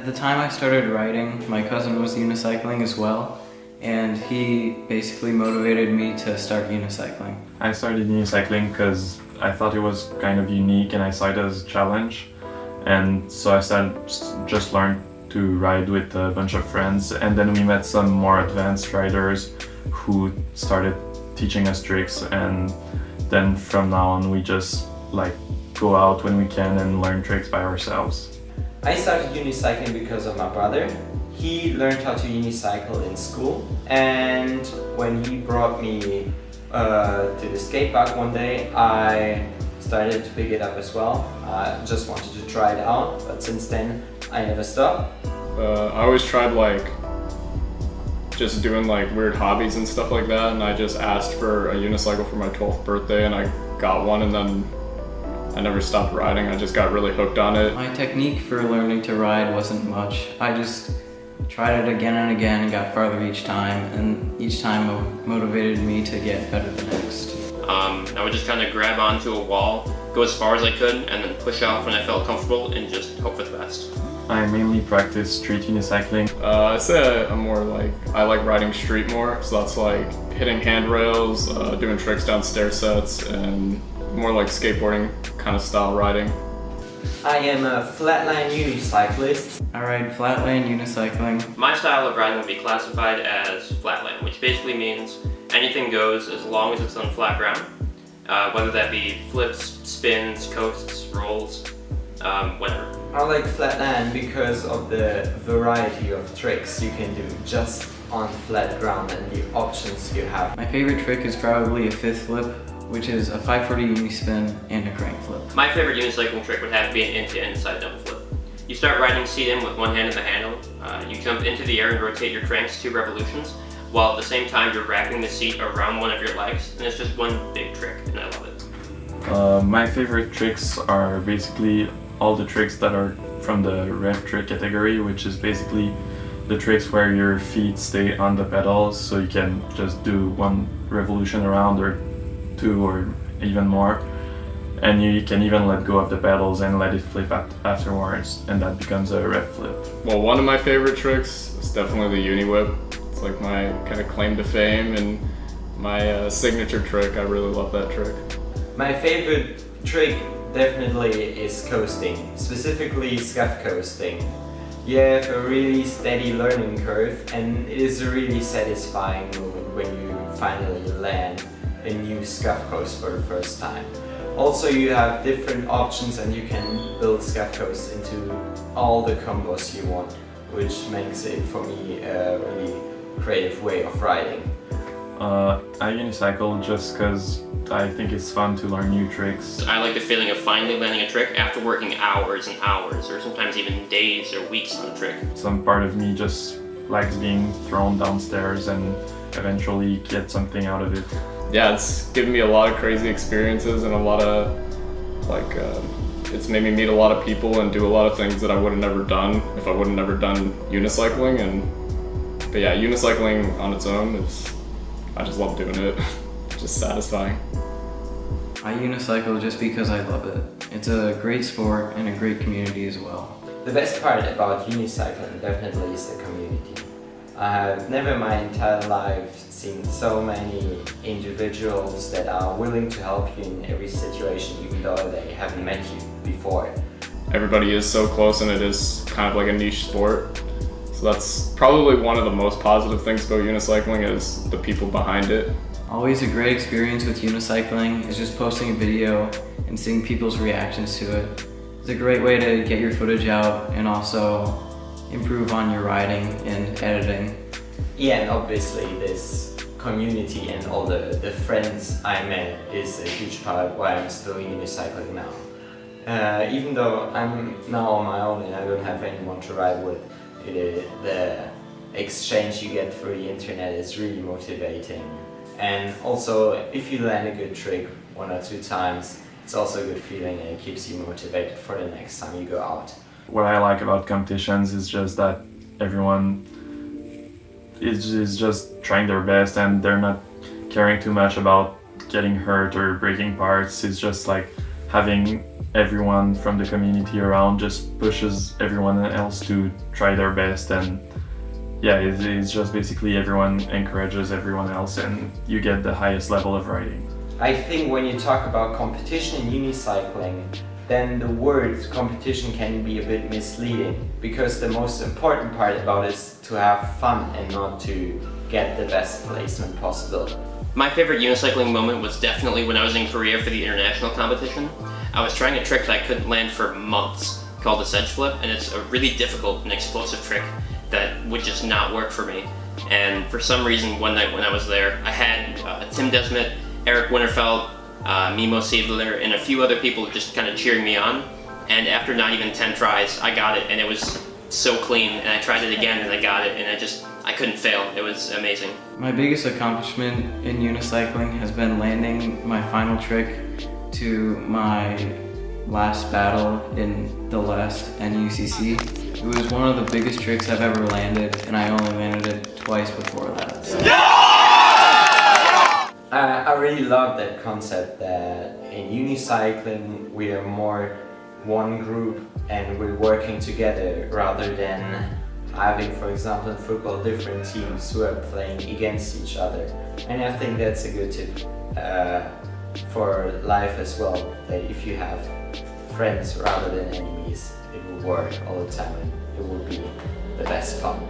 At the time I started riding, my cousin was unicycling as well, and he basically motivated me to start unicycling. I started unicycling because I thought it was kind of unique and I saw it as a challenge. And so I started just learn to ride with a bunch of friends, and then we met some more advanced riders who started teaching us tricks, and then from now on we just go out when we can and learn tricks by ourselves. I started unicycling because of my brother. He learned how to unicycle in school, and when he brought me to the skate park one day, I started to pick it up as well. I just wanted to try it out, but since then I never stopped. I always tried just doing weird hobbies and stuff like that, and I just asked for a unicycle for my 12th birthday and I got one, and then I never stopped riding. I just got really hooked on it. My technique for learning to ride wasn't much. I just tried it again and again and got farther each time, and each time motivated me to get better the next. I would just kind of grab onto a wall, go as far as I could, and then push off when I felt comfortable and just hope for the best. I mainly practice street unicycling. I'd say I'm more I like riding street more, so that's hitting handrails, doing tricks down stair sets, and more skateboarding kind of style riding. I am a flatline unicyclist. I ride flatland unicycling. My style of riding would be classified as flatland, which basically means anything goes as long as it's on flat ground, whether that be flips, spins, coasts, rolls, whatever. I like flatland because of the variety of tricks you can do just on flat ground and the options you have. My favorite trick is probably a fifth flip, which is a 540 unispin and a crank flip. My favorite unicycling trick would have to be an end-to-end side double flip. You start riding seat in with one hand in the handle, you jump into the air and rotate your cranks 2 revolutions, while at the same time you're wrapping the seat around one of your legs, and it's just one big trick, and I love it. My favorite tricks are basically all the tricks that are from the rev trick category, which is basically the tricks where your feet stay on the pedals, so you can just do 1 revolution around or 2 or even more, and you can even let go of the pedals and let it flip afterwards, and that becomes a rev flip. Well, one of my favorite tricks is definitely the uni whip. It's my kind of claim to fame and my signature trick. I really love that trick. My favorite trick definitely is coasting, specifically scuff coasting. You have a really steady learning curve, and it is a really satisfying moment when you finally land a new scuff coast for the first time. Also, you have different options and you can build scuff coasts into all the combos you want, which makes it for me a really creative way of riding. I unicycle just because I think it's fun to learn new tricks. I like the feeling of finally landing a trick after working hours and hours, or sometimes even days or weeks on a trick. Some part of me just likes being thrown downstairs and eventually get something out of it. Yeah, it's given me a lot of crazy experiences and a lot of it's made me meet a lot of people and do a lot of things that I would have never done if I would have never done unicycling. But yeah, unicycling on its own I just love doing it. It's just satisfying. I unicycle just because I love it. It's a great sport and a great community as well. The best part about unicycling definitely is the community. I have never in my entire life seen so many individuals that are willing to help you in every situation, even though they haven't met you before. Everybody is so close, and it is kind of like a niche sport. So that's probably one of the most positive things about unicycling is the people behind it. Always a great experience with unicycling is just posting a video and seeing people's reactions to it. It's a great way to get your footage out and also improve on your riding and editing. Yeah, and obviously this community and all the friends I met is a huge part of why I'm still unicycling now. Even though I'm now on my own and I don't have anyone to ride with, the exchange you get through the internet is really motivating. And also, if you land a good trick 1 or 2 times, it's also a good feeling and it keeps you motivated for the next time you go out. What I like about competitions is just that everyone is just trying their best and they're not caring too much about getting hurt or breaking parts. It's just having everyone from the community around just pushes everyone else to try their best, and yeah, it's just basically everyone encourages everyone else and you get the highest level of riding. I think when you talk about competition in unicycling, then the word competition can be a bit misleading, because the most important part about it is to have fun and not to get the best placement possible. My favorite unicycling moment was definitely when I was in Korea for the international competition. I was trying a trick that I couldn't land for months called a sedge flip, and it's a really difficult and explosive trick that would just not work for me. And for some reason, one night when I was there, I had Tim Desmet, Eric Winterfeld, Mimo Siedler, and a few other people just kind of cheering me on. And after not even 10 tries, I got it, and it was so clean. And I tried it again, and I got it, and I couldn't fail. It was amazing. My biggest accomplishment in unicycling has been landing my final trick to my last battle in the last NUCC. It was one of the biggest tricks I've ever landed, and I only landed it twice before that. So. I really love that concept that in unicycling we are more one group and we're working together rather than having, for example, in football, different teams who are playing against each other. And I think that's a good tip for life as well, that if you have friends rather than enemies, it will work all the time and it will be the best fun.